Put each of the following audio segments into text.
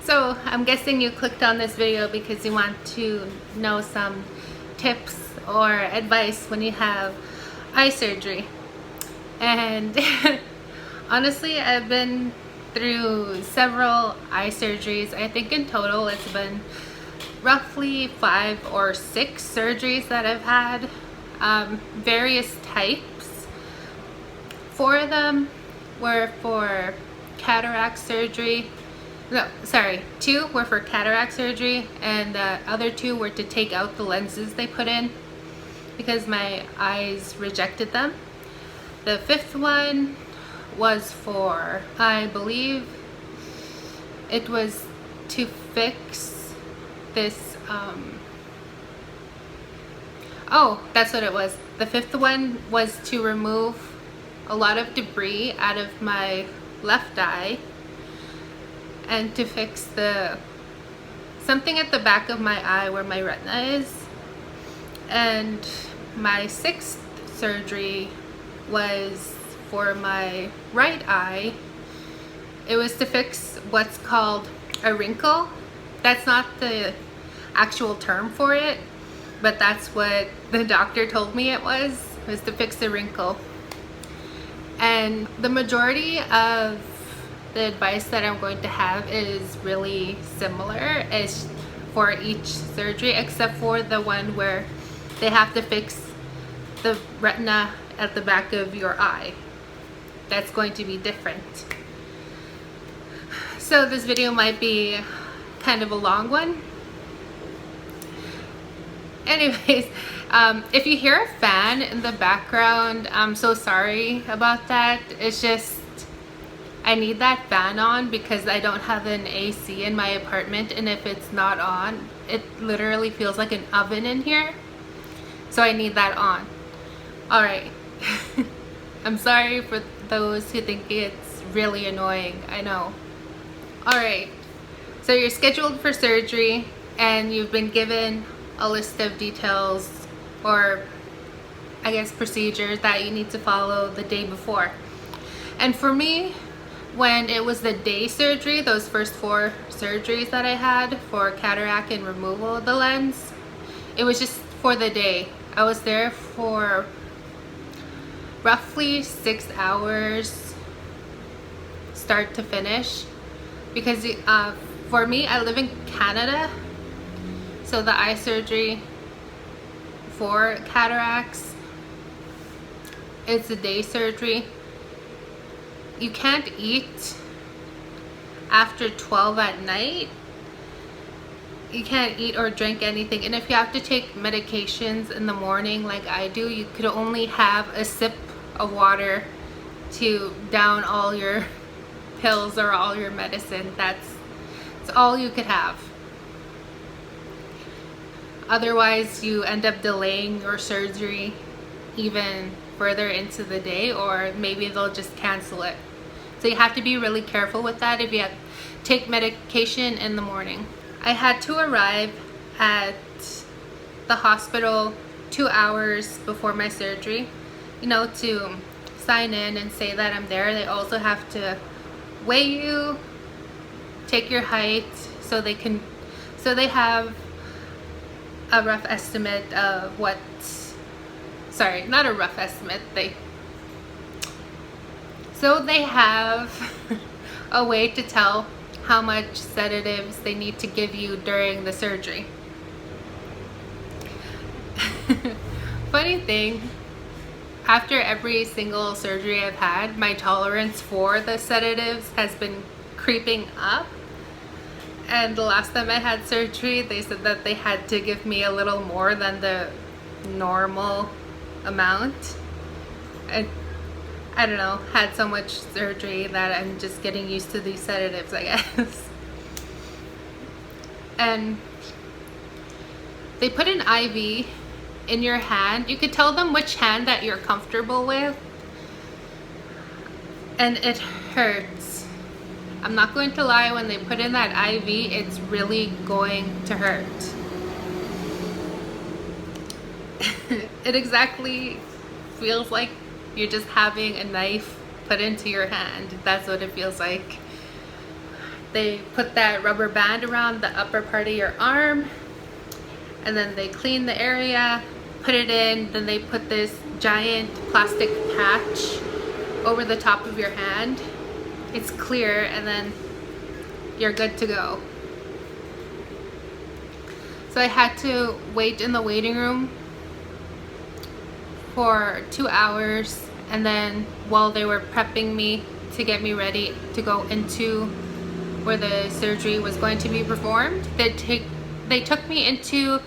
So I'm guessing you clicked on this video because you want to know some tips or advice when you have eye surgery. And honestly, I've been through several eye surgeries. I think in total it's been roughly 5 or 6 surgeries that I've had, various types. 4 of them were for cataract surgery. No, sorry, 2 were for cataract surgery, and the other 2 were to take out the lenses they put in because my eyes rejected them. The 5th one was for, I believe it was to fix this, oh, that's what it was. The 5th one was to remove a lot of debris out of my left eye and to fix something at the back of my eye where my retina is. And my 6th surgery was for my right eye. It was to fix what's called a wrinkle. That's not the actual term for it, but that's what the doctor told me it was to fix a wrinkle. And the majority of the advice that I'm going to have is really similar as for each surgery, except for the one where they have to fix the retina at the back of your eye. That's going to be different. So this video might be kind of a long one. Anyways, if you hear a fan in the background, I'm so sorry about that. It's just I need that fan on because I don't have an AC in my apartment, and if it's not on, it literally feels like an oven in here. So I need that on. Alright. I'm sorry for those who think it's really annoying. I know. Alright. So you're scheduled for surgery and you've been given a list of details, or I guess procedures that you need to follow the day before. And for me, when it was the day surgery, those first 4 surgeries that I had for cataract and removal of the lens, it was just for the day. I was there for roughly 6 hours start to finish because for me, I live in Canada, so the eye surgery for cataracts, it's a day surgery. You can't eat after 12 at night. You can't eat or drink anything, and if you have to take medications in the morning like I do, you could only have a sip of water to down all your pills or all your medicine. That's all you could have. Otherwise, you end up delaying your surgery even further into the day, or maybe they'll just cancel it. So you have to be really careful with that if you have to take medication in the morning. I had to arrive at the hospital 2 hours before my surgery, you know, to sign in and say that I'm there. They also have to weigh you, take your height, so they have a rough estimate of what, sorry, not a rough estimate, so they have a way to tell how much sedatives they need to give you during the surgery. Funny thing, after every single surgery I've had, my tolerance for the sedatives has been creeping up. And the last time I had surgery, they said that they had to give me a little more than the normal amount. I don't know, had so much surgery that I'm just getting used to these sedatives, I guess. And they put an IV in your hand. You could tell them which hand that you're comfortable with, and it hurts. I'm not going to lie, when they put in that IV, it's really going to hurt. It exactly feels like You're just having a knife put into your hand. That's what it feels like. They put that rubber band around the upper part of your arm, and then they clean the area, put it in, then they put this giant plastic patch over the top of your hand. It's clear, and then you're good to go. So I had to wait in the waiting room for 2 hours, and then while they were prepping me to get me ready to go into where the surgery was going to be performed, they took me into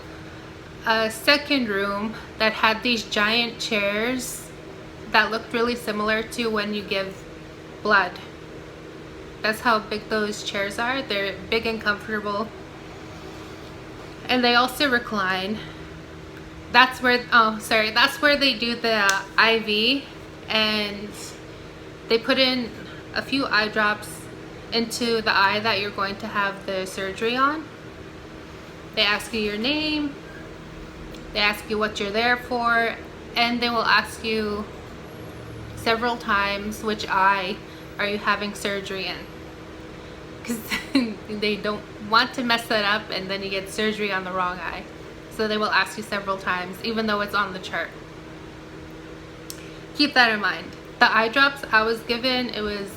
a second room that had these giant chairs that looked really similar to when you give blood. That's how big those chairs are. They're big and comfortable, and they also recline. That's where, that's where they do the IV, and they put in a few eye drops into the eye that you're going to have the surgery on. They ask you your name, they ask you what you're there for, and they will ask you several times which eye are you having surgery in, because they don't want to mess that up and then you get surgery on the wrong eye. So they will ask you several times, even though it's on the chart. Keep that in mind. The eye drops I was given, it was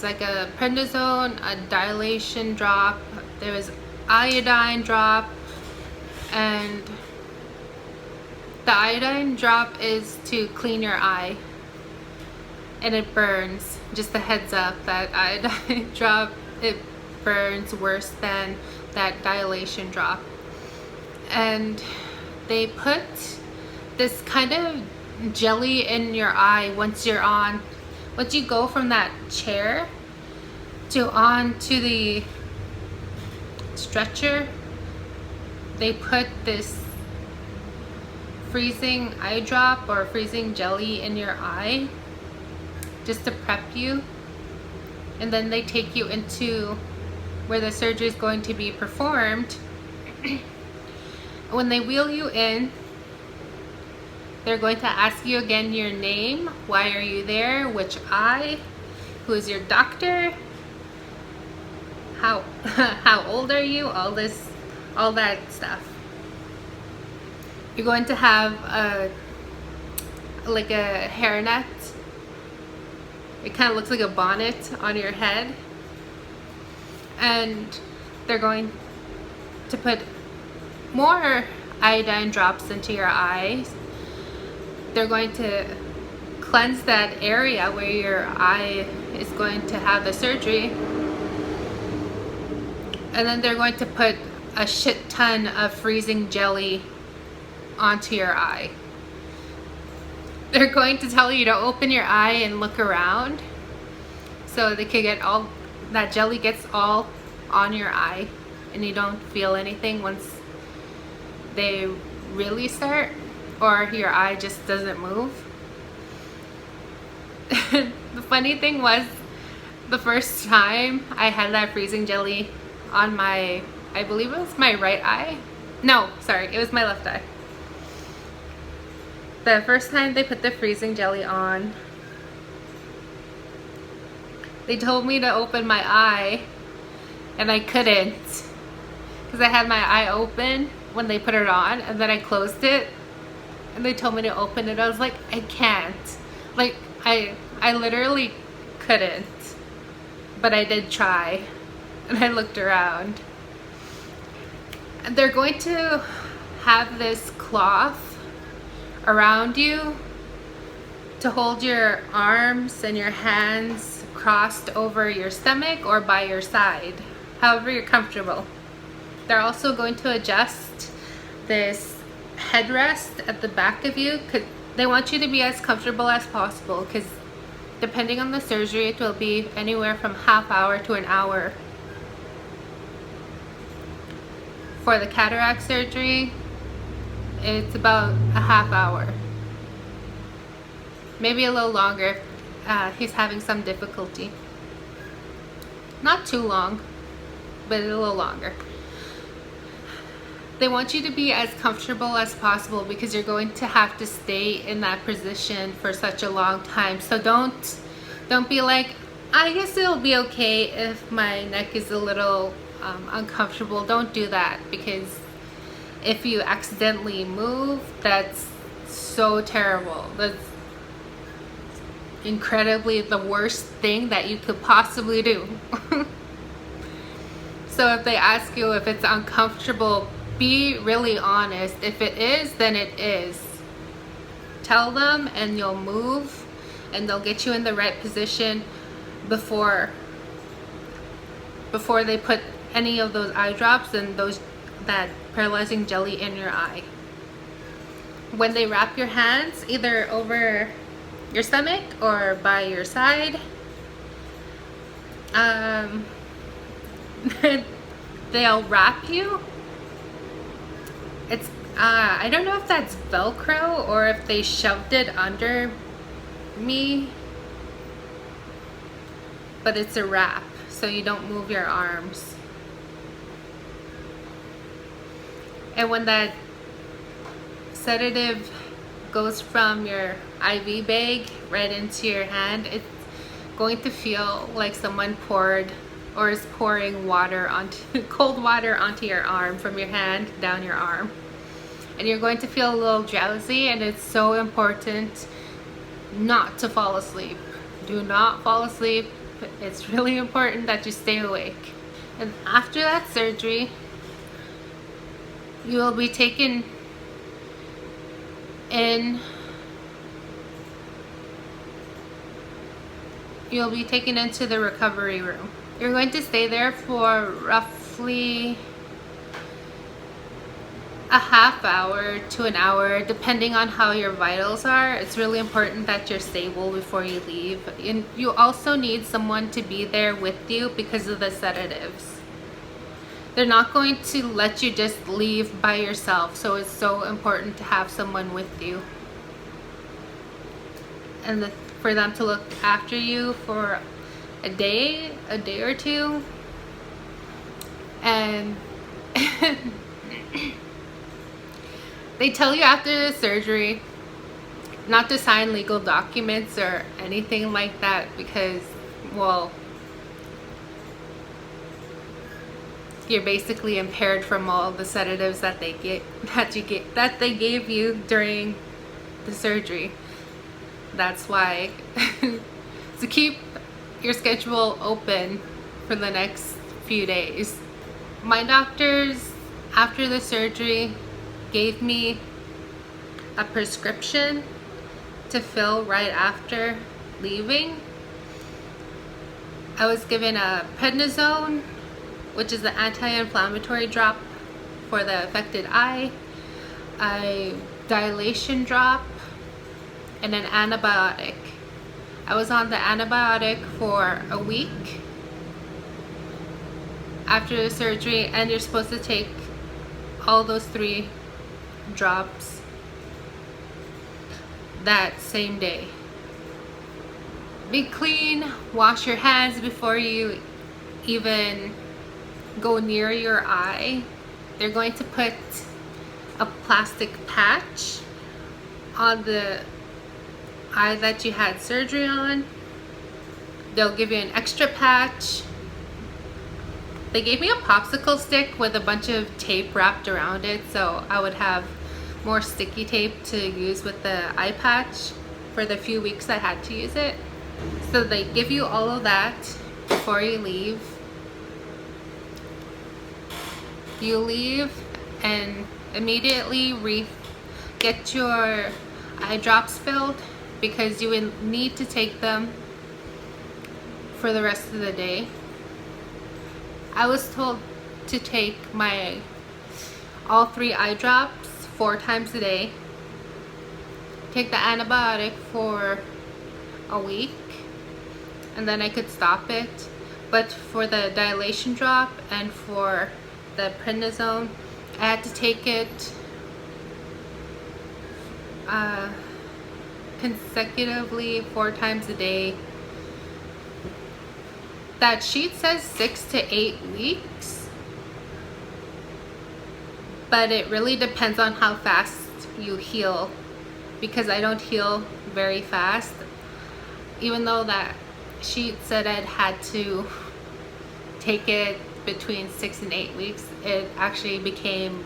like a prednisone, a dilation drop, there was iodine drop, and the iodine drop is to clean your eye, and it burns. Just a heads up, that iodine drop, it burns worse than that dilation drop. And they put this kind of jelly in your eye once you go from that chair to onto the stretcher. They put this freezing eye drop or freezing jelly in your eye just to prep you, and then they take you into where the surgery is going to be performed. When they wheel you in, they're going to ask you again your name, why are you there, which eye, who is your doctor, how old are you, all that stuff. You're going to have like a hairnet. It kind of looks like a bonnet on your head, and they're going to put more iodine drops into your eyes. They're going to cleanse that area where your eye is going to have the surgery, and then they're going to put a shit ton of freezing jelly onto your eye. They're going to tell you to open your eye and look around so they can get all that jelly gets all on your eye and you don't feel anything once they really start, or your eye just doesn't move. The funny thing was, the first time I had that freezing jelly on my, I believe it was my right eye. No, sorry, it was my left eye. The first time they put the freezing jelly on, they told me to open my eye, and I couldn't, because I had my eye open when they put it on, and then I closed it, and they told me to open it. I was like, I can't. Like, I literally couldn't, but I did try, and I looked around. And they're going to have this cloth around you to hold your arms and your hands crossed over your stomach or by your side, however you're comfortable. They're also going to adjust this headrest at the back of you, because they want you to be as comfortable as possible, because depending on the surgery it will be anywhere from half hour to an hour. For the cataract surgery, it's about a half hour, maybe a little longer. He's having some difficulty. Not too long, but a little longer. They want you to be as comfortable as possible because you're going to have to stay in that position for such a long time. So don't be like, I guess it'll be okay if my neck is a little uncomfortable. Don't do that, because if you accidentally move, that's so terrible. That's incredibly the worst thing that you could possibly do. So if they ask you if it's uncomfortable, be really honest. If it is, then it is. Tell them and you'll move, and they'll get you in the right position before they put any of those eye drops and that paralyzing jelly in your eye. When they wrap your hands either over your stomach or by your side, they'll wrap you. It's I don't know if that's Velcro or if they shoved it under me, but it's a wrap so you don't move your arms. And when that sedative goes from your IV bag right into your hand, it's going to feel like someone poured or is pouring water onto cold water onto your arm from your hand down your arm. And you're going to feel a little drowsy, and it's so important not to fall asleep. Do not fall asleep. It's really important that you stay awake. And after that surgery, you will be taken in. You'll be taken into the recovery room. You're going to stay there for roughly a half hour to an hour, depending on how your vitals are. It's really important that you're stable before you leave. And you also need someone to be there with you because of the sedatives. They're not going to let you just leave by yourself, so it's so important to have someone with you. And for them to look after you for a day or two. And they tell you after the surgery not to sign legal documents or anything like that because, well, you're basically impaired from all the sedatives that they gave you during the surgery. That's why. So keep your schedule open for the next few days. My doctors, after the surgery, gave me a prescription to fill right after leaving. I was given a prednisone, which is the anti-inflammatory drop for the affected eye, a dilation drop, and an antibiotic. I was on the antibiotic for a week after the surgery, and you're supposed to take all those 3 drops that same day. Be clean, wash your hands before you even go near your eye. They're going to put a plastic patch on the eye that you had surgery on. They'll give you an extra patch. They gave me a popsicle stick with a bunch of tape wrapped around it, so I would have more sticky tape to use with the eye patch for the few weeks I had to use it. So they give you all of that before you leave. You leave and immediately get your eye drops filled, because you will need to take them for the rest of the day. I was told to take all 3 eye drops 4 times a day, take the antibiotic for a week, and then I could stop it. But for the dilation drop and for the prednisone, I had to take it consecutively 4 times a day. That sheet says 6 to 8 weeks, but it really depends on how fast you heal, because I don't heal very fast. Even though that sheet said I'd had to take it between 6 and 8 weeks, it actually became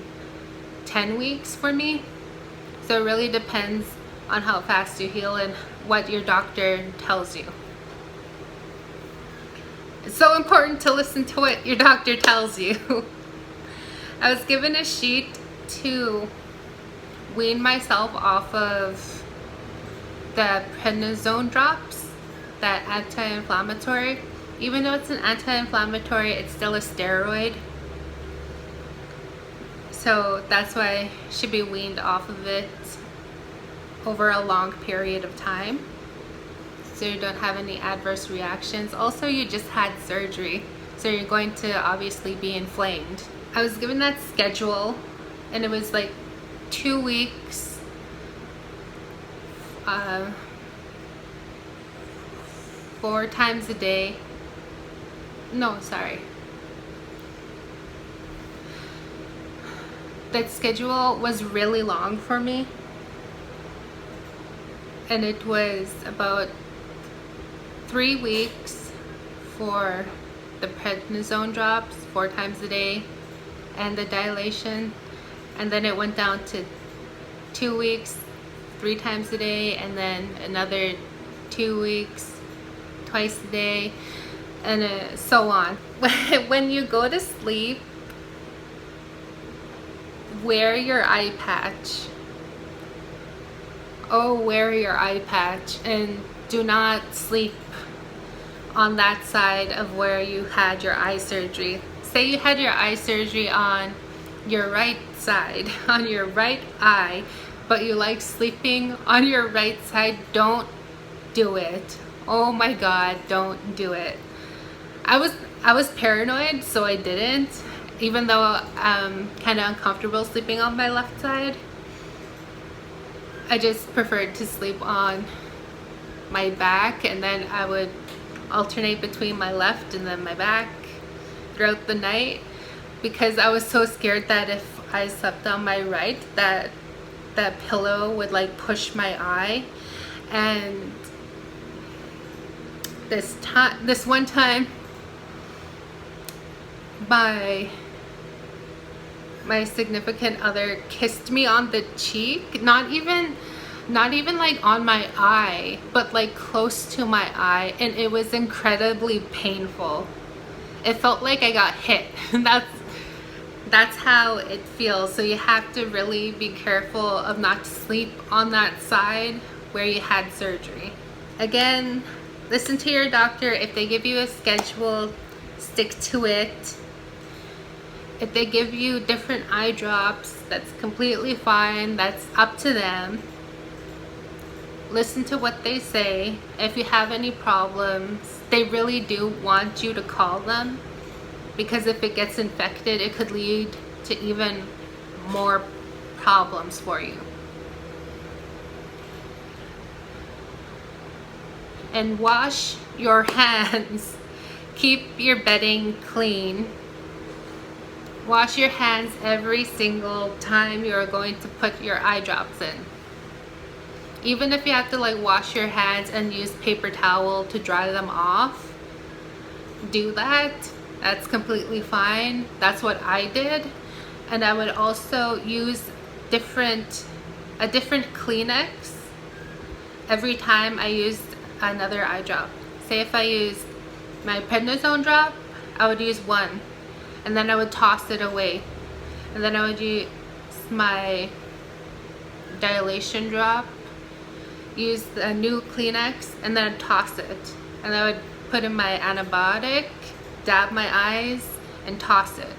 10 weeks for me. So it really depends on how fast you heal and what your doctor tells you. It's so important to listen to what your doctor tells you. I was given a sheet to wean myself off of the prednisone drops, that anti-inflammatory. Even though it's an anti-inflammatory, it's still a steroid. So that's why I should be weaned off of it over a long period of time, so you don't have any adverse reactions. Also, you just had surgery, so you're going to obviously be inflamed. I was given that schedule, and it was like 2 weeks, 4 times a day. No, sorry. That schedule was really long for me, and it was about 3 weeks for the prednisone drops 4 times a day and the dilation, and then it went down to 2 weeks 3 times a day, and then another 2 weeks twice a day, and so on. When you go to sleep, wear your eye patch. Oh, wear your eye patch, and do not sleep on that side of where you had your eye surgery. Say you had your eye surgery on your right side, on your right eye, but you like sleeping on your right side. Don't do it. Oh my God, don't do it. I was paranoid, so I didn't, even though I'm kind of uncomfortable sleeping on my left side. I just preferred to sleep on my back, and then I would alternate between my left and then my back throughout the night, because I was so scared that if I slept on my right, that pillow would like push my eye. And this one time, my significant other kissed me on the cheek, not even like on my eye, but like close to my eye, and it was incredibly painful. It felt like I got hit. That's how it feels. So you have to really be careful of not to sleep on that side where you had surgery. Again, listen to your doctor. If they give you a schedule, stick to it. If they give you different eye drops, that's completely fine. That's up to them. Listen to what they say. If you have any problems, they really do want you to call them, because if it gets infected, it could lead to even more problems for you. And wash your hands. Keep your bedding clean. Wash your hands every single time you're going to put your eye drops in. Even if you have to like wash your hands and use paper towel to dry them off, do that. That's completely fine. That's what I did. And I would also use a different Kleenex every time I used another eye drop. Say if I used my prednisone drop, I would use one, and then I would toss it away, and then I would use my dilation drop, use a new Kleenex, and then I'd toss it, and I would put in my antibiotic, dab my eyes, and toss it.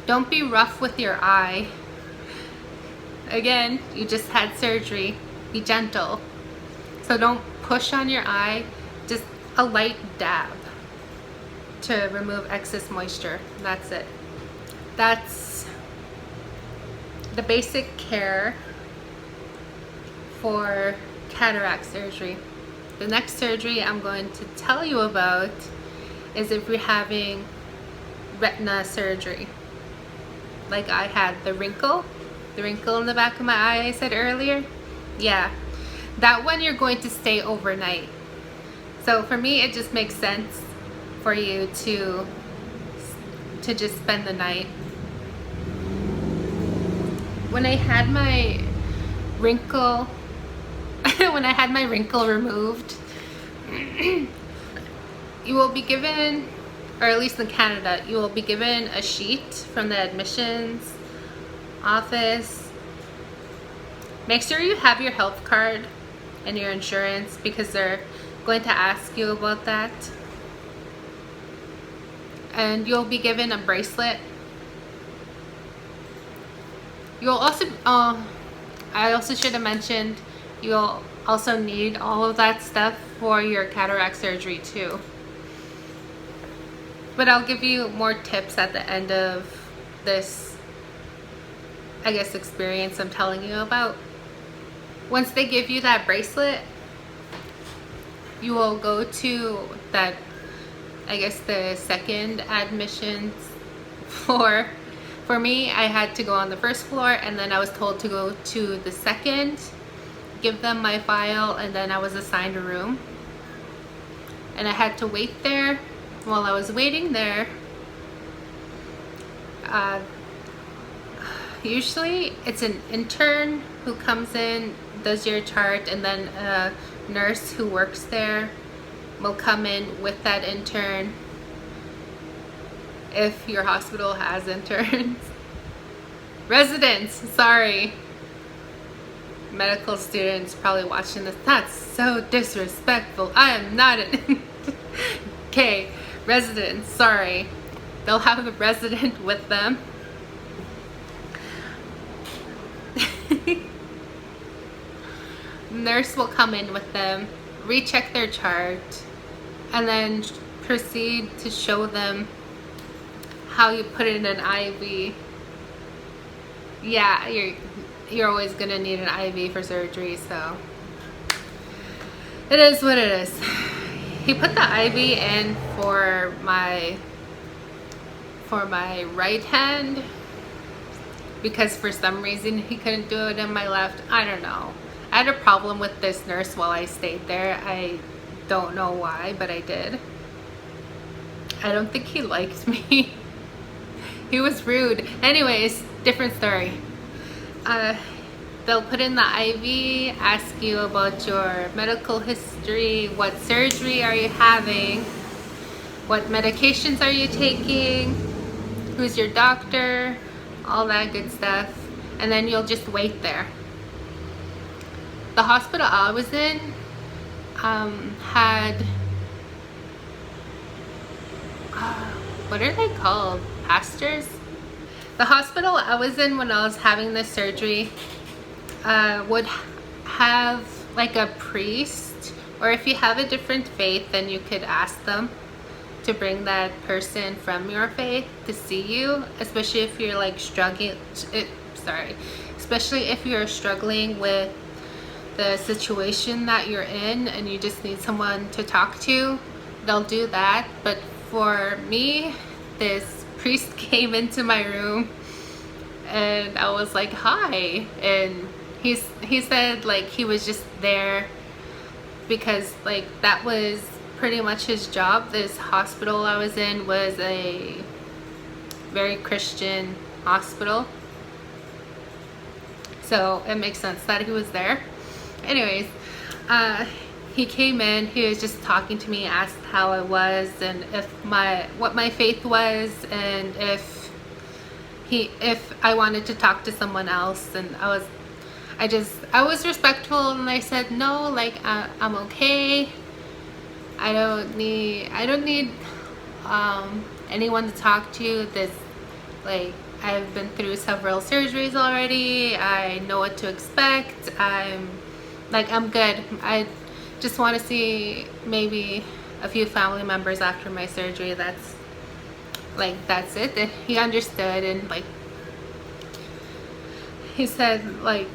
Don't be rough with your eye. Again, you just had surgery. Be gentle. So don't push on your eye, just a light dab to remove excess moisture. That's it. That's the basic care for cataract surgery. The next surgery I'm going to tell you about is if you're having retina surgery. like I had the wrinkle in the back of my eye I said earlier. Yeah, that one you're going to stay overnight. So for me, it just makes sense for you to just spend the night. When I had my wrinkle removed, you will be given, or at least in Canada, you will be given a sheet from the admissions office. Make sure you have your health card and your insurance, because they're going to ask you about that. And you'll be given a bracelet. You'll also, I also should have mentioned, you'll also need all of that stuff for your cataract surgery too. But I'll give you more tips at the end of this, I guess, experience I'm telling you about. Once they give you that bracelet, you will go to that, I guess, the second admissions floor. For me, I had to go on the first floor, and then I was told to go to the second, give them my file, and then I was assigned a room. And I had to wait there. While I was waiting there, usually it's an intern who comes in, does your chart, and then a nurse who works there will come in with that intern, if your hospital has interns. Residents, sorry. Medical students probably watching this. That's so disrespectful. I am not an okay. Residents, sorry. They'll have a resident with them. Nurse will come in with them, recheck their chart, and then proceed to show them how you put in an IV. Yeah, you're always gonna need an IV for surgery, so it is what it is. He put the IV in for my right hand, because for some reason he couldn't do it in my left. I don't know. I had a problem with this nurse while I stayed there. I don't know why, but I did. I don't think he liked me. He was rude. Anyways, different story. They'll put in the IV, ask you about your medical history, what surgery are you having, what medications are you taking, who's your doctor, all that good stuff. And then you'll just wait there. The hospital I was in had, what are they called? Pastors? The hospital I was in when I was having this surgery would have like a priest, or if you have a different faith, then you could ask them to bring that person from your faith to see you, especially if you're like struggling, especially if you're struggling with the situation that you're in and you just need someone to talk to. They'll do that. But for me, this priest came into my room and I was like, hi, and he said like he was just there because like that was pretty much his job. This hospital I was in was a very Christian hospital, so it makes sense that he was there. Anyways, he came in, he was just talking to me, asked how I was and what my faith was, and if I wanted to talk to someone else. And I was respectful, and I said no, like I'm okay. I don't need anyone to talk to. This, like, I've been through several surgeries already. I know what to expect. I'm good. I just want to see maybe a few family members after my surgery. That's it. And he understood, and like he said like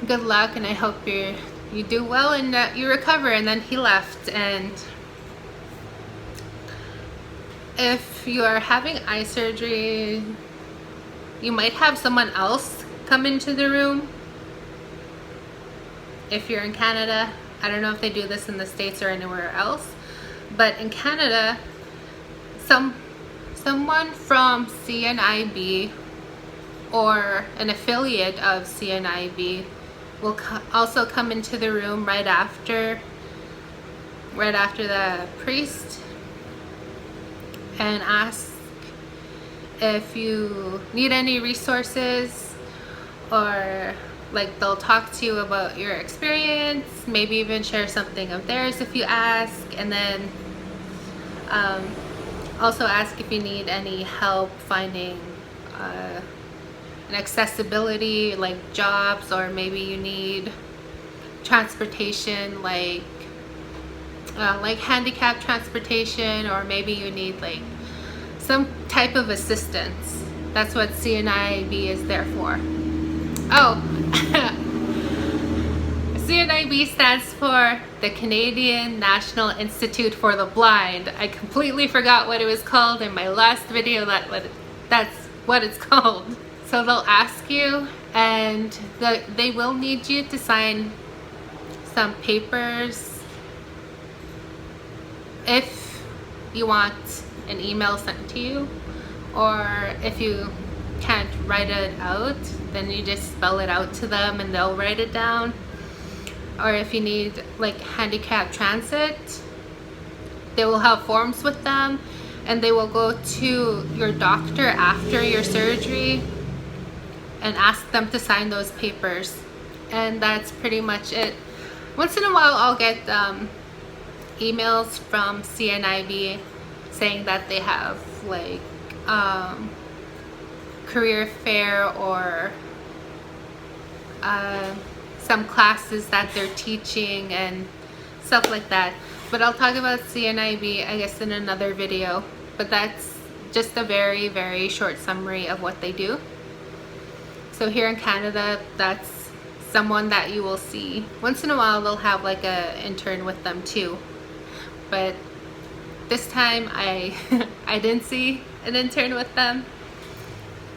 good luck, and I hope you do well and that you recover. And then he left. And if you are having eye surgery, you might have someone else come into the room if you're in Canada. I don't know if they do this in the States or anywhere else, but in Canada, someone from CNIB or an affiliate of CNIB will also come into the room right after the priest and ask if you need any resources, or like they'll talk to you about your experience, maybe even share something of theirs if you ask, and then also ask if you need any help finding an accessibility, like jobs, or maybe you need transportation, like handicap transportation, or maybe you need like some type of assistance. That's what CNIB is there for. Oh, CNIB stands for the Canadian National Institute for the Blind. I completely forgot what it was called in my last video. That's what it's called. So they'll ask you, and they will need you to sign some papers if you want an email sent to you, or if you can't write it out, then you just spell it out to them and they'll write it down. Or if you need like handicap transit, they will have forms with them, and they will go to your doctor after your surgery and ask them to sign those papers. And that's pretty much it. Once in a while I'll get emails from CNIB saying that they have like career fair or some classes that they're teaching and stuff like that. But I'll talk about CNIB, I guess, in another video. But that's just a very, very short summary of what they do. So here in Canada, that's someone that you will see. Once in a while, they'll have like an intern with them too. But this time, I didn't see an intern with them.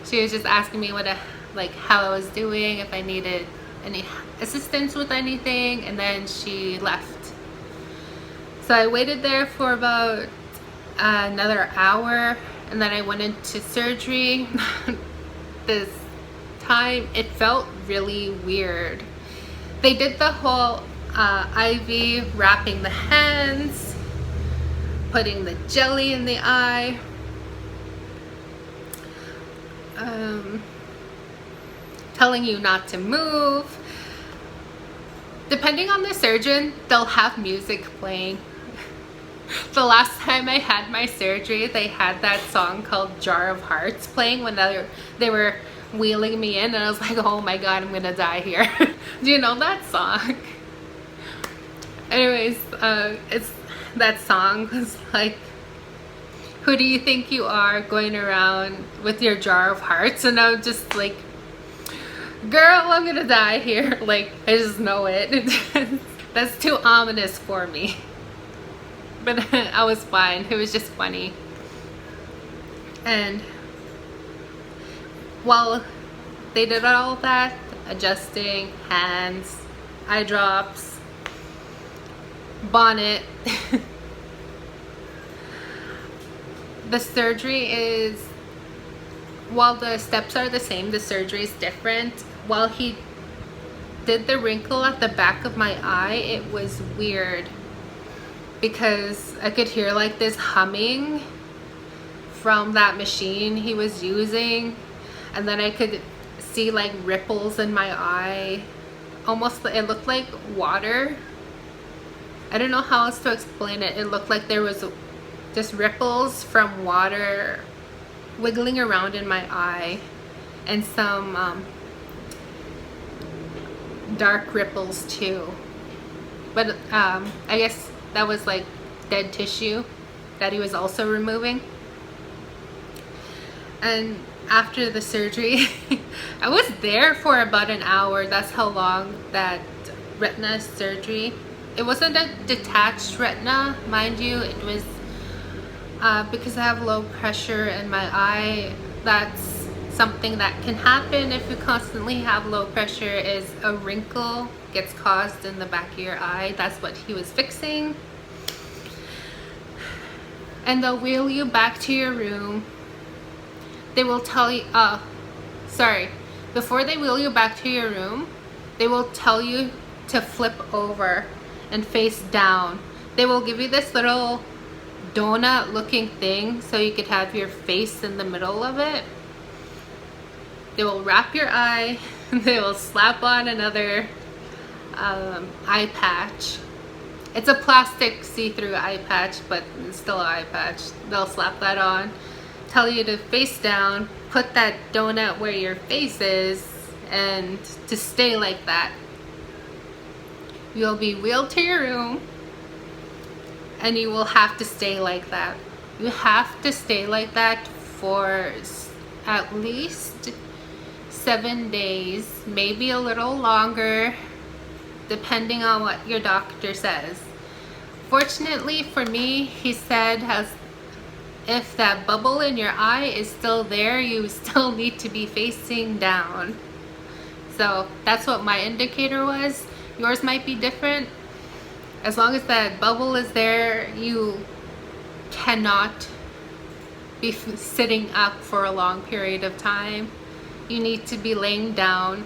She was just asking me how I was doing, if I needed any assistance with anything, and then she left. So I waited there for about another hour, and then I went into surgery. This time it felt really weird. They did the whole IV wrapping the hands, putting the jelly in the eye, telling you not to move. Depending on the surgeon, they'll have music playing. The last time I had my surgery, they had that song called Jar of Hearts playing when they were wheeling me in, and I was like, oh my god, I'm gonna die here. Do you know that song? Anyways, that song was like, who do you think you are going around with your jar of hearts? And I was just like, girl, I'm gonna die here. Like, I just know it. That's too ominous for me. But I was fine. It was just funny. And while they did all that, adjusting, hands, eye drops, bonnet, the surgery is, while the steps are the same, the surgery is different. While he did the wrinkle at the back of my eye, it was weird because I could hear like this humming from that machine he was using, and then I could see like ripples in my eye. Almost, it looked like water. I don't know how else to explain it. It looked like there was just ripples from water wiggling around in my eye, and some dark ripples too. But I guess that was like dead tissue that he was also removing. And after the surgery, I was there for about an hour. That's how long that retina surgery. It wasn't a detached retina, mind you. It was because I have low pressure in my eye. That's something that can happen if you constantly have low pressure is a wrinkle gets caused in the back of your eye. That's what he was fixing. And they'll wheel you back to your room. They will tell you, before they wheel you back to your room, they will tell you to flip over and face down. They will give you this little donut looking thing so you could have your face in the middle of it. They will wrap your eye. They will slap on another eye patch. It's a plastic see-through eye patch, but it's still an eye patch. They'll slap that on, tell you to face down, put that donut where your face is, and to stay like that. You'll be wheeled to your room, and you will have to stay like that. You have to stay like that for at least 7 days, maybe a little longer, depending on what your doctor says. Fortunately for me, he said if that bubble in your eye is still there, you still need to be facing down. So that's what my indicator was. Yours might be different. As long as that bubble is there, you cannot be sitting up for a long period of time. You need to be laying down,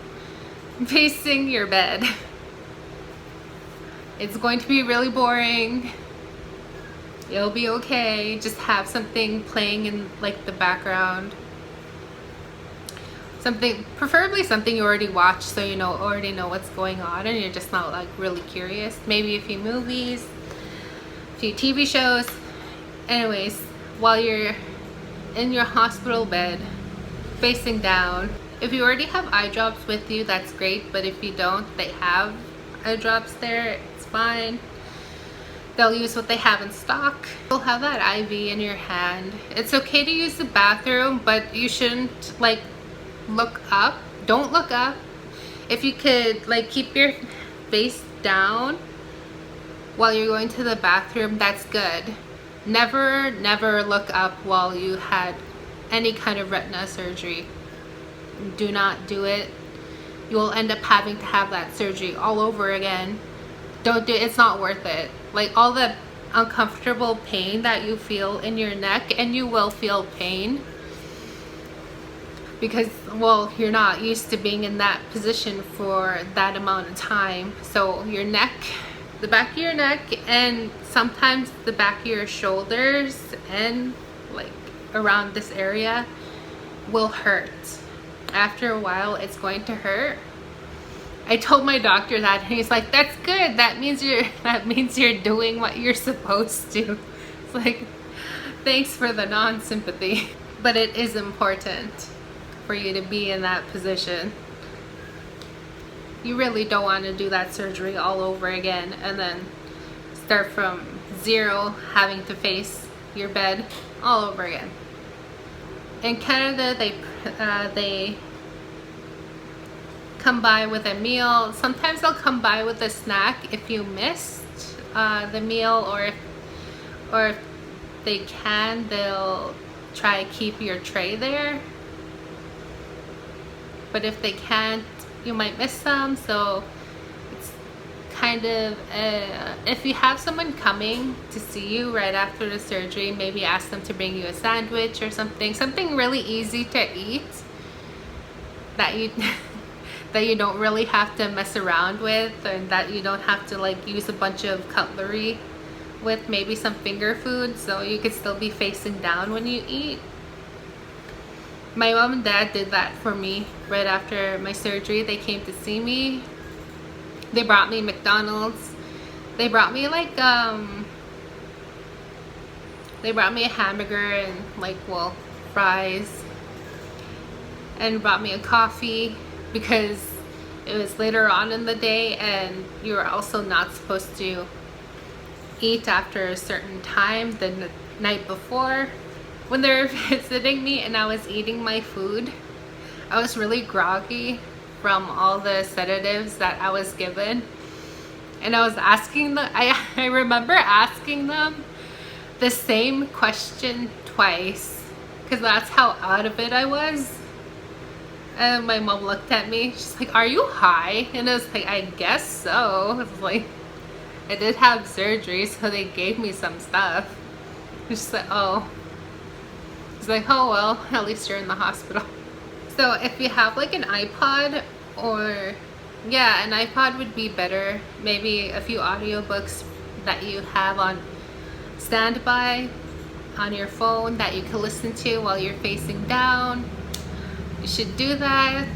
facing your bed. It's going to be really boring. It'll be okay. Just have something playing in like the background. Something, preferably something you already watched, so you already know what's going on and you're just not like really curious. Maybe a few movies, a few TV shows. Anyways, while you're in your hospital bed, facing down. If you already have eye drops with you, that's great, but if you don't, they have eye drops there, it's fine. They'll use what they have in stock. You'll have that IV in your hand. It's okay to use the bathroom, but you shouldn't like look up. Don't look up. If you could like keep your face down while you're going to the bathroom, that's good. Never look up while you had any kind of retina surgery. Do not do it. You will end up having to have that surgery all over again. Don't do it. It's not worth it. Like all the uncomfortable pain that you feel in your neck, and you will feel pain because, well, you're not used to being in that position for that amount of time. So your neck, the back of your neck, and sometimes the back of your shoulders and like around this area will hurt. After a while, it's going to hurt. I told my doctor that, and he's like, "That's good. That means you're doing what you're supposed to." It's like, thanks for the non-sympathy, but it is important for you to be in that position. You really don't want to do that surgery all over again and then start from zero, having to face your bed all over again. In Canada, they come by with a meal. Sometimes they'll come by with a snack if you missed the meal, or if they can, they'll try to keep your tray there. But if they can't, you might miss some. So it's kind of if you have someone coming to see you right after the surgery, maybe ask them to bring you a sandwich or something really easy to eat that you that you don't really have to mess around with, and that you don't have to like use a bunch of cutlery with. Maybe some finger food so you could still be facing down when you eat. My mom and dad did that for me right after my surgery. They came to see me. They brought me McDonald's. They brought me like they brought me a hamburger and like, well, fries, and brought me a coffee because it was later on in the day and you were also not supposed to eat after a certain time the night before. When they were visiting me and I was eating my food, I was really groggy from all the sedatives that I was given, and I was asking them, I remember asking them the same question twice because that's how out of it I was. And my mom looked at me. She's like, "Are you high?" And I was like, "I guess so." I was like, I did have surgery, so they gave me some stuff. She's like, "Oh." She's like, "Oh well, at least you're in the hospital." So if you have like an iPod, or yeah, an iPod would be better. Maybe a few audiobooks that you have on standby on your phone that you can listen to while you're facing down. You should do that.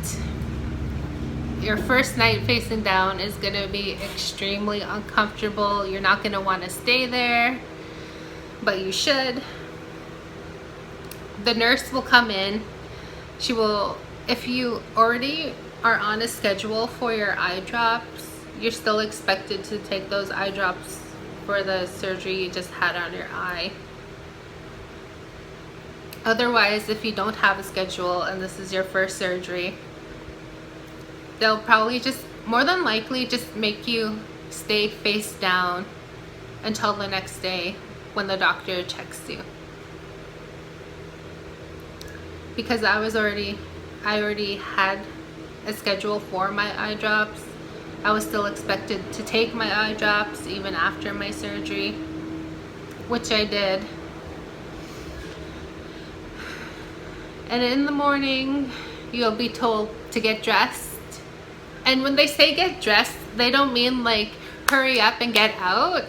Your first night facing down is going to be extremely uncomfortable. You're not going to want to stay there, but you should. The nurse will come in. She will, if you already are on a schedule for your eye drops, you're still expected to take those eye drops for the surgery you just had on your eye. Otherwise, if you don't have a schedule and this is your first surgery, they'll probably just, more than likely, just make you stay face down until the next day when the doctor checks you. Because I already had a schedule for my eye drops. I was still expected to take my eye drops even after my surgery, which I did. And in the morning, you'll be told to get dressed. And when they say get dressed, they don't mean like hurry up and get out.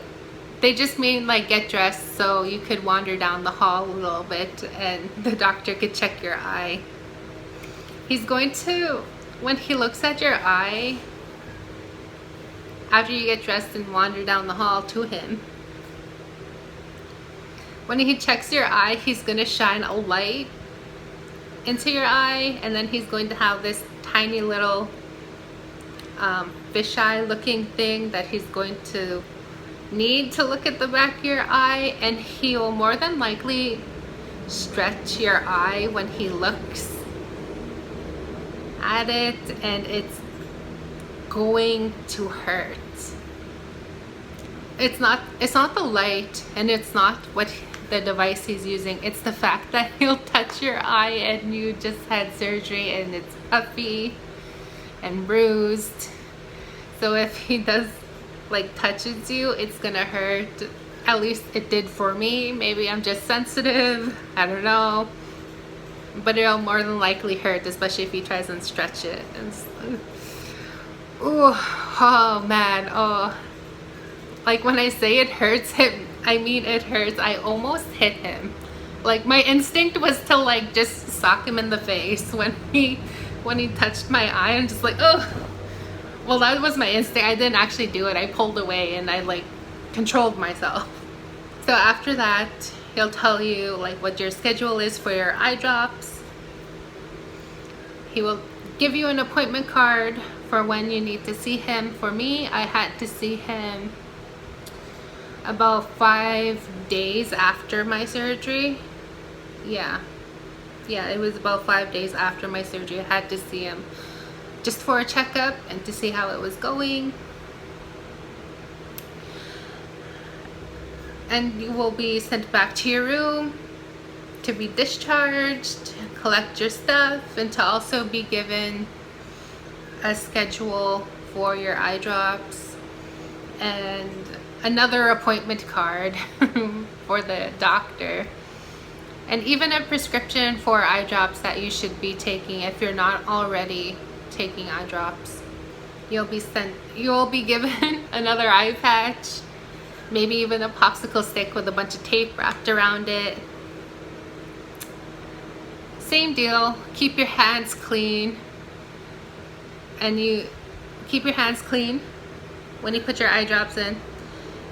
They just mean like get dressed so you could wander down the hall a little bit and the doctor could check your eye. He's going to, when he looks at your eye, after you get dressed and wander down the hall to him, when he checks your eye, he's going to shine a light into your eye, and then he's going to have this tiny little fisheye looking thing that he's going to need to look at the back of your eye, and he will more than likely stretch your eye when he looks at it, and it's going to hurt. It's not the light, and it's not what the device he's using. It's the fact that he'll touch your eye and you just had surgery and it's puffy and bruised. So if he does like touches you, it's gonna hurt. At least it did for me. Maybe I'm just sensitive, I don't know, but it'll more than likely hurt, especially if he tries and stretch it. And ooh, oh man, oh, like when I say it hurts him, I mean it hurts. I almost hit him. Like my instinct was to like just sock him in the face when he touched my eye. I'm just like, oh. Well, that was my instinct. I didn't actually do it. I pulled away and I like controlled myself. So after that, he'll tell you like what your schedule is for your eye drops. He will give you an appointment card for when you need to see him. For me, I had to see him about 5 days after my surgery. Yeah, it was about 5 days after my surgery. I had to see him just for a checkup and to see how it was going. And you will be sent back to your room to be discharged, collect your stuff, and to also be given a schedule for your eye drops and another appointment card for the doctor, and even a prescription for eye drops that you should be taking if you're not already taking eye drops. You'll be given another eye patch, maybe even a popsicle stick with a bunch of tape wrapped around it. Same deal, keep your hands clean, and you keep your hands clean when you put your eye drops in.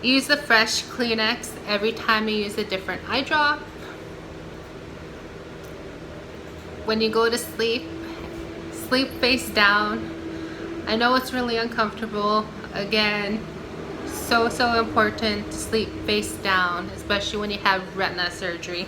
Use the fresh Kleenex every time you use a different eye drop. When you go to sleep, sleep face down. I know it's really uncomfortable. Again, so important to sleep face down, especially when you have retina surgery.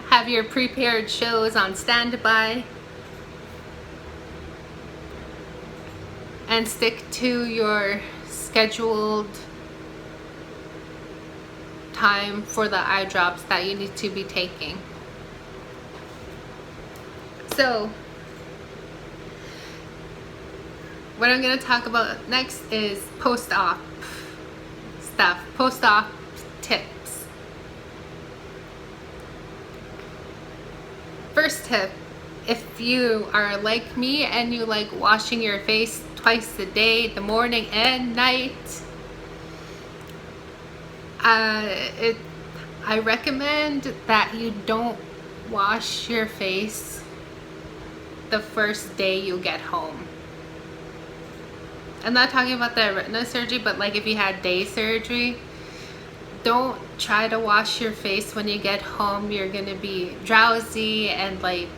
Have your prepared shows on standby, and stick to your scheduled time for the eye drops that you need to be taking. So what I'm going to talk about next is post-op stuff, post-op tips. First tip, if you are like me and you like washing your face twice a day, the morning and night, I recommend that you don't wash your face the first day you get home. I'm not talking about the retina surgery, but like if you had day surgery, don't try to wash your face when you get home. You're gonna be drowsy and like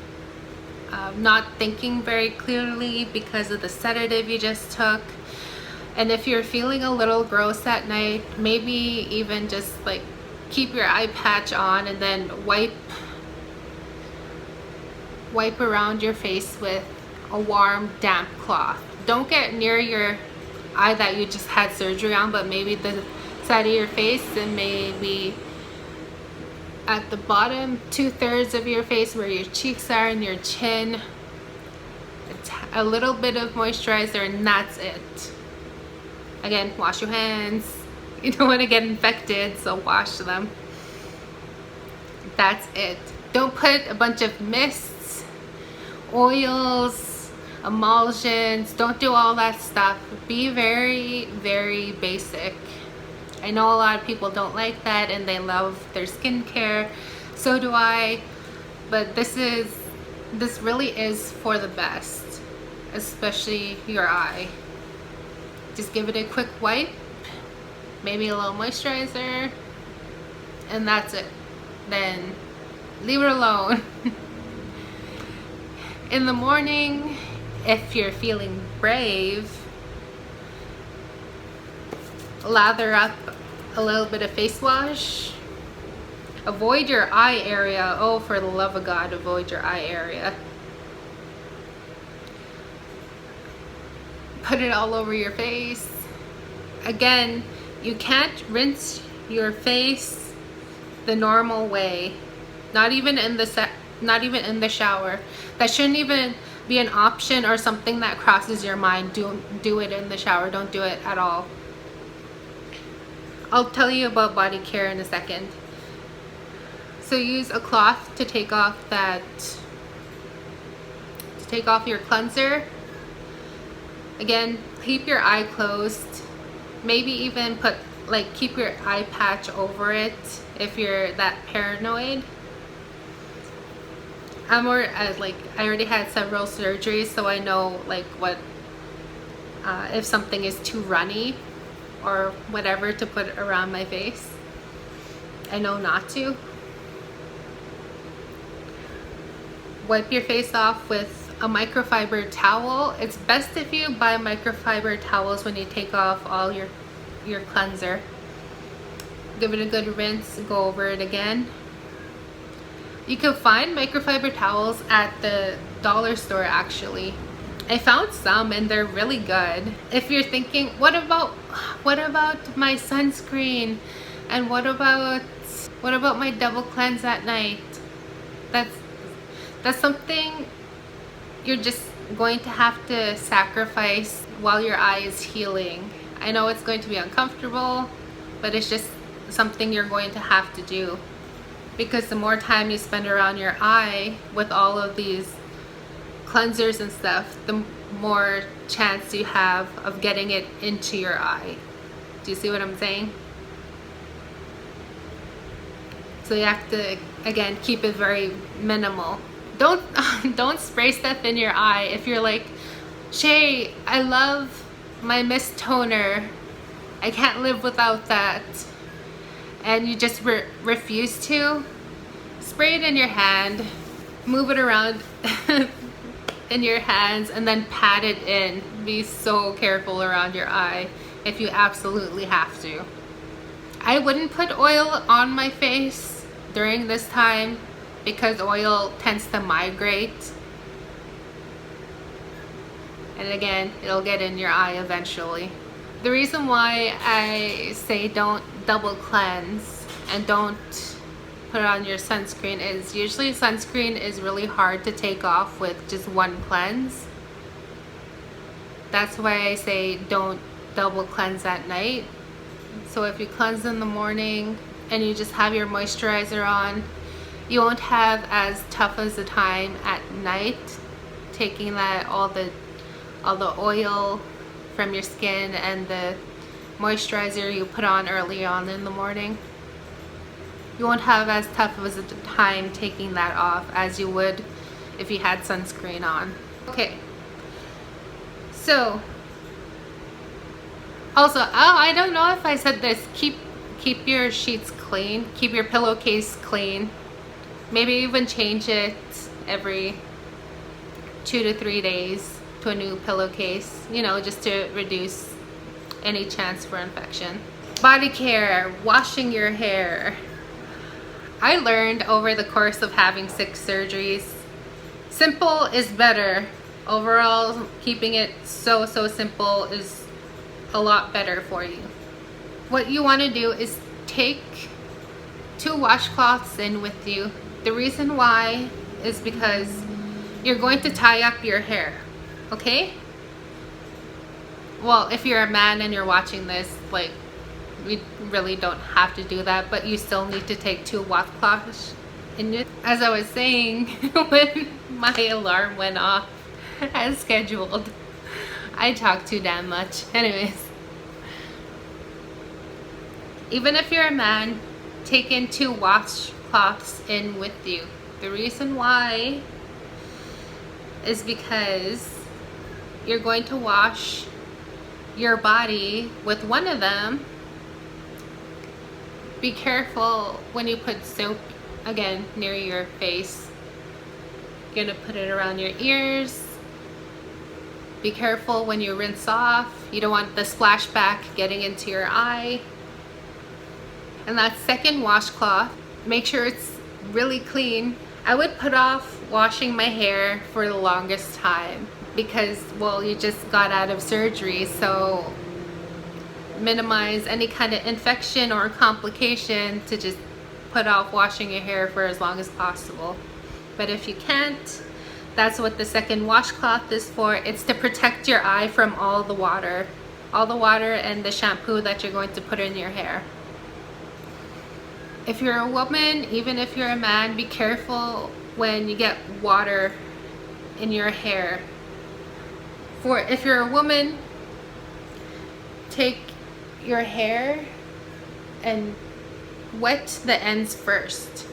not thinking very clearly because of the sedative you just took. And if you're feeling a little gross at night, maybe even just like keep your eye patch on and then wipe around your face with a warm, damp cloth. Don't get near your eye that you just had surgery on, but maybe the side of your face and maybe at the bottom 2/3 of your face where your cheeks are and your chin. A little bit of moisturizer and that's it. Again, wash your hands. You don't want to get infected, so wash them. That's it. Don't put a bunch of mists, oils, emulsions. Don't do all that stuff. Be very, very basic. I know a lot of people don't like that and they love their skincare. So do I. But this really is for the best, especially your eye. Just give it a quick wipe, maybe a little moisturizer, and that's it. Then leave it alone. In the morning, if you're feeling brave, lather up a little bit of face wash. Avoid your eye area. Oh, for the love of God, avoid your eye area. Put it all over your face. Again, you can't rinse your face the normal way. Not even in the shower. That shouldn't even be an option or something that crosses your mind. Do it in the shower. Don't do it at all. I'll tell you about body care in a second. So use a cloth to take off your cleanser. Again, keep your eye closed. Maybe even keep your eye patch over it if you're that paranoid. I already had several surgeries, so I know like what if something is too runny or whatever to put around my face. I know not to. Wipe your face off with a microfiber towel. It's best if you buy microfiber towels when you take off all your cleanser. Give it a good rinse and go over it again. You can find microfiber towels at the dollar store actually. I found some and they're really good. If you're thinking, what about my sunscreen? And what about my double cleanse at night? That's something you're just going to have to sacrifice while your eye is healing. I know it's going to be uncomfortable, but it's just something you're going to have to do. Because the more time you spend around your eye with all of these cleansers and stuff, the more chance you have of getting it into your eye. Do you see what I'm saying? So you have to, again, keep it very minimal. Don't spray stuff in your eye. If you're like, Shay, I love my mist toner, I can't live without that, and you just refuse to, spray it in your hand, move it around in your hands, and then pat it in. Be so careful around your eye if you absolutely have to. I wouldn't put oil on my face during this time because oil tends to migrate, and again, it'll get in your eye eventually. The reason why I say don't double cleanse and don't put on your sunscreen is usually sunscreen is really hard to take off with just one cleanse. That's why I say don't double cleanse at night. So if you cleanse in the morning and you just have your moisturizer on, you won't have as tough as a time at night taking that all the oil from your skin and the moisturizer you put on early on in the morning. You won't have as tough of a time taking that off as you would if you had sunscreen on. Okay, so also, I don't know if I said this, keep your sheets clean, keep your pillowcase clean. Maybe even change it every 2 to 3 days to a new pillowcase, you know, just to reduce any chance for infection. Body care, washing your hair. I learned over the course of having 6 surgeries, simple is better. Overall, keeping it so simple is a lot better for you. What you want to do is take 2 washcloths in with you. The reason why is because you're going to tie up your hair, okay? Well, if you're a man and you're watching this, like, we really don't have to do that, but you still need to take 2 washcloths in it. As I was saying, when my alarm went off as scheduled, I talk too damn much. Anyways, even if you're a man, take in 2 washcloths in with you. The reason why is because you're going to wash your body with one of them. Be careful when you put soap, again, near your face. You're gonna put it around your ears. Be careful when you rinse off. You don't want the splashback getting into your eye. And that second washcloth, make sure it's really clean. I would put off washing my hair for the longest time because, well, you just got out of surgery, so minimize any kind of infection or complication to just put off washing your hair for as long as possible. But if you can't, that's what the second washcloth is for. It's to protect your eye from all the water and the shampoo that you're going to put in your hair. If you're a woman, even if you're a man, be careful when you get water in your hair. If you're a woman, take your hair and wet the ends first.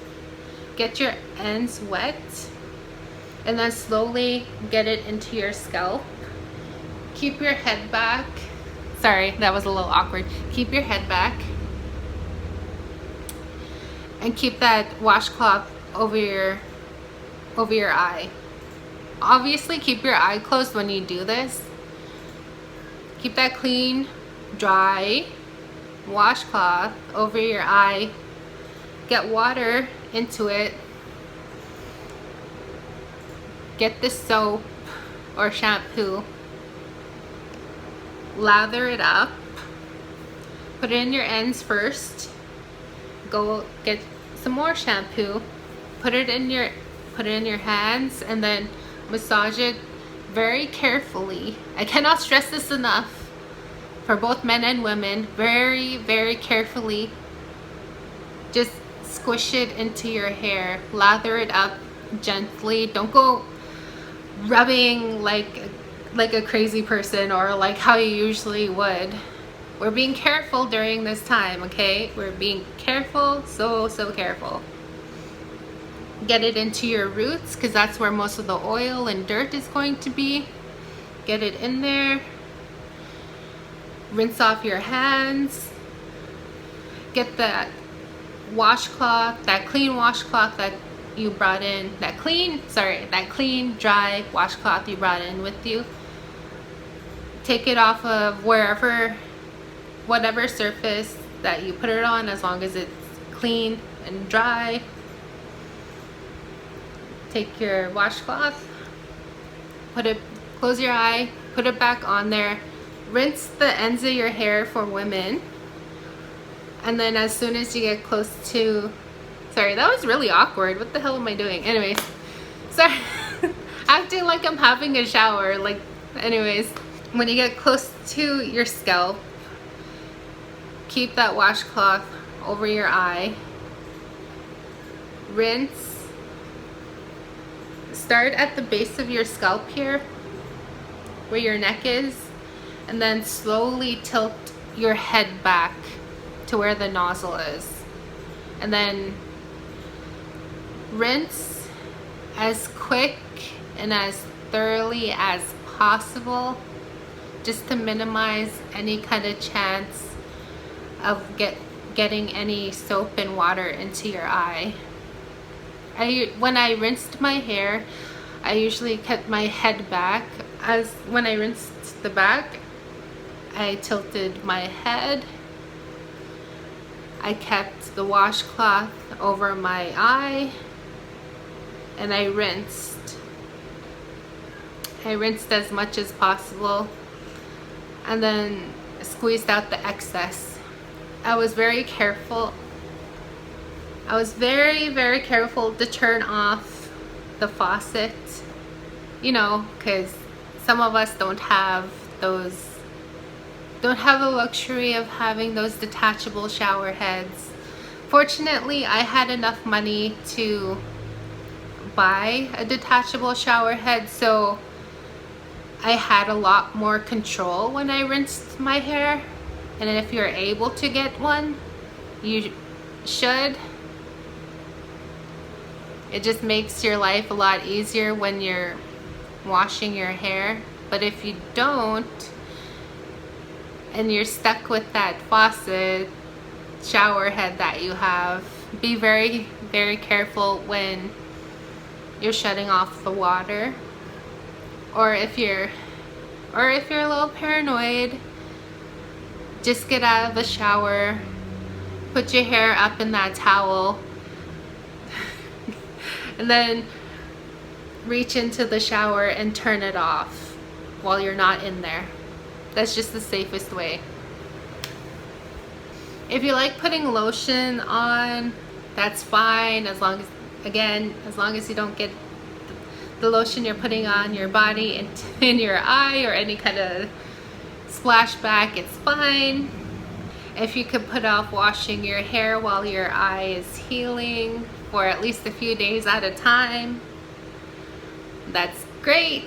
Get your ends wet and then slowly get it into your scalp. Keep your head back. Sorry, that was a little awkward. Keep your head back and keep that washcloth over your eye. Obviously, keep your eye closed when you do this. Keep that clean, dry washcloth over your eye. Get water into it. Get the soap or shampoo. Lather it up. Put it in your ends first. Go get some more shampoo. Put it in your hands and then massage it very carefully. I cannot stress this enough for both men and women. Very carefully. Just squish it into your hair. Lather it up gently. Don't go rubbing like a crazy person or like how you usually would. We're being careful during this time, okay? We're being careful, so careful. Get it into your roots because that's where most of the oil and dirt is going to be. Get it in there. Rinse off your hands. Get that washcloth, that clean washcloth that you brought in, that clean, dry washcloth you brought in with you. Take it off of whatever surface that you put it on, as long as it's clean and dry. Take your washcloth, close your eye, put it back on there, rinse the ends of your hair for women, and then as soon as you get close to, sorry, that was really awkward. What the hell am I doing? Anyways, sorry. Acting like I'm having a shower. Like, anyways, when you get close to your scalp, keep that washcloth over your eye. Rinse. Start at the base of your scalp here, where your neck is, and then slowly tilt your head back to where the nozzle is. And then rinse as quick and as thoroughly as possible, just to minimize any kind of chance of getting any soap and water into your eye. When I rinsed my hair, I usually kept my head back. As when I rinsed the back, I tilted my head. I kept the washcloth over my eye, and I rinsed. I rinsed as much as possible, and then squeezed out the excess. I was very careful. I was very, very careful to turn off the faucet, you know, because some of us don't have the luxury of having those detachable shower heads. Fortunately, I had enough money to buy a detachable shower head, so I had a lot more control when I rinsed my hair. And if you're able to get one, you should. It just makes your life a lot easier when you're washing your hair. But if you don't, and you're stuck with that faucet shower head that you have, be very, very careful when you're shutting off the water. Or if you're a little paranoid, just get out of the shower, put your hair up in that towel, and then reach into the shower and turn it off while you're not in there. That's just the safest way. If you like putting lotion on, that's fine, as long as you don't get the lotion you're putting on your body in your eye or any kind of splashback, it's fine. If you could put off washing your hair while your eye is healing for at least a few days at a time, that's great.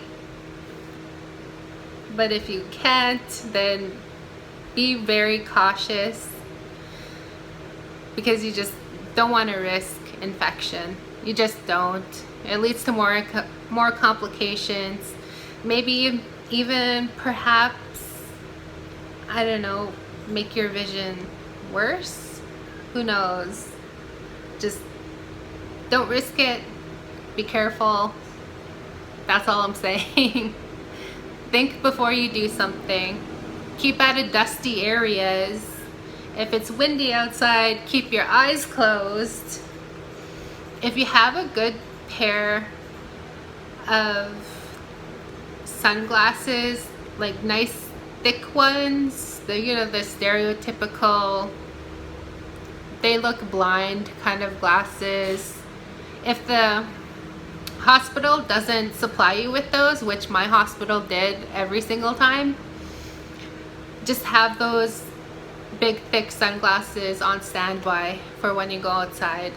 But if you can't, then be very cautious, because you just don't want to risk infection. You just don't. It leads to more complications. Maybe even perhaps, I don't know, make your vision worse. Who knows? Just don't risk it. Be careful. That's all I'm saying. Think before you do something. Keep out of dusty areas. If it's windy outside, keep your eyes closed. If you have a good pair of sunglasses, like nice thick ones, the stereotypical, they look blind kind of glasses. If the hospital doesn't supply you with those, which my hospital did every single time, just have those big thick sunglasses on standby for when you go outside,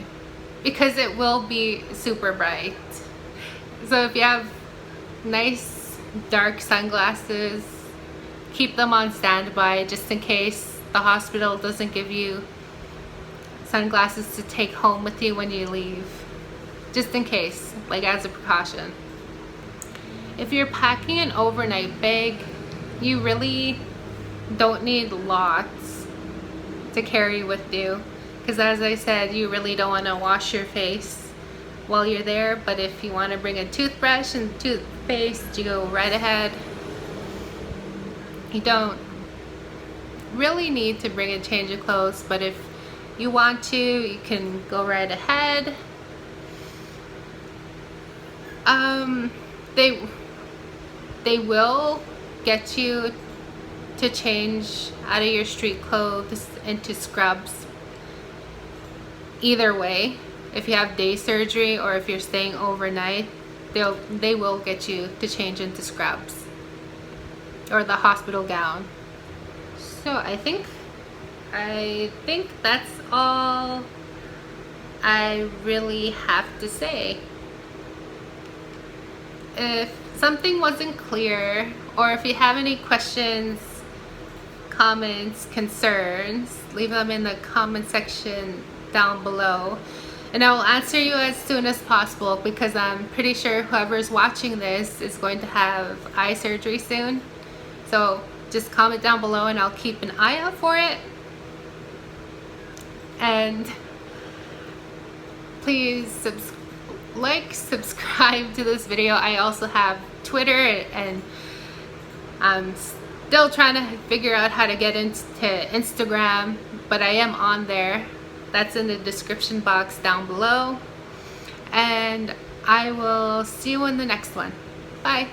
because it will be super bright. So if you have nice dark sunglasses, keep them on standby just in case the hospital doesn't give you sunglasses to take home with you when you leave, just in case, like as a precaution. If you're packing an overnight bag, you really don't need lots to carry with you, because as I said, you really don't want to wash your face while you're there. But if you want to bring a toothbrush and toothpaste, you go right ahead. You don't really need to bring a change of clothes, but if you want to, you can go right ahead. They will get you to change out of your street clothes into scrubs. Either way, if you have day surgery or if you're staying overnight, they will get you to change into scrubs or the hospital gown. So I think that's all I really have to say. If something wasn't clear, or if you have any questions, comments, concerns, leave them in the comment section down below, and I will answer you as soon as possible, because I'm pretty sure whoever's watching this is going to have eye surgery soon. So just comment down below and I'll keep an eye out for it. And please subscribe to this video. I also have Twitter, and I'm still trying to figure out how to get into Instagram, but I am on there. That's in the description box down below. And I will see you in the next one. Bye.